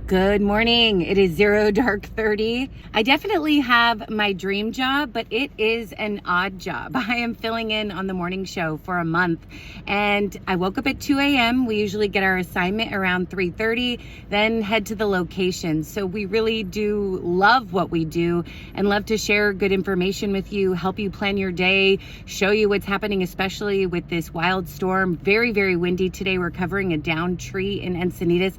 Good morning. It is 0 dark 30. I definitely have my dream job, but it is an odd job. I am filling in on the morning show for a month, and I woke up at 2 a.m. We usually get our assignment around 3:30, then head to the location. So we really do love what we do and love to share good information with you, help you plan your day, show you what's happening, especially with this wild storm. Very, very windy today. We're covering a downed tree in Encinitas.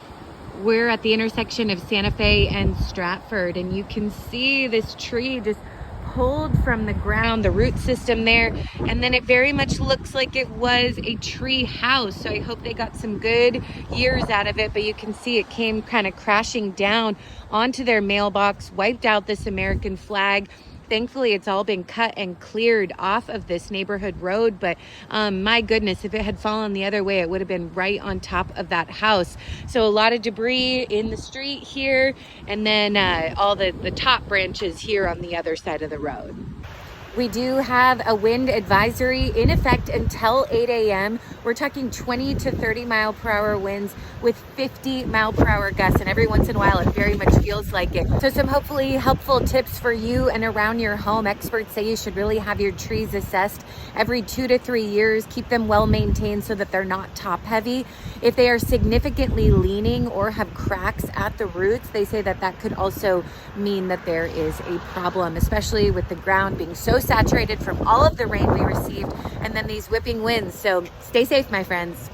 We're at the intersection of Santa Fe and Stratford, and you can see this tree just pulled from the ground, the root system there, and then it very much looks like it was a tree house. So I hope they got some good years out of it, but you can see it came kind of crashing down onto their mailbox, wiped out this American flag. Thankfully, it's all been cut and cleared off of this neighborhood road, but my goodness, if it had fallen the other way, it would have been right on top of that house. So a lot of debris in the street here, and then all the top branches here on the other side of the road. We do have a wind advisory in effect until 8 a.m. We're talking 20 to 30 mile per hour winds with 50 mile per hour gusts, and every once in a while it very much feels like it. So some hopefully helpful tips for you and around your home. Experts say you should really have your trees assessed every 2 to 3 years. Keep them well maintained so that they're not top heavy. If they are significantly leaning or have cracks at the roots, they say that that could also mean that there is a problem, especially with the ground being so saturated from all of the rain we received and then these whipping winds. So stay safe, my friends.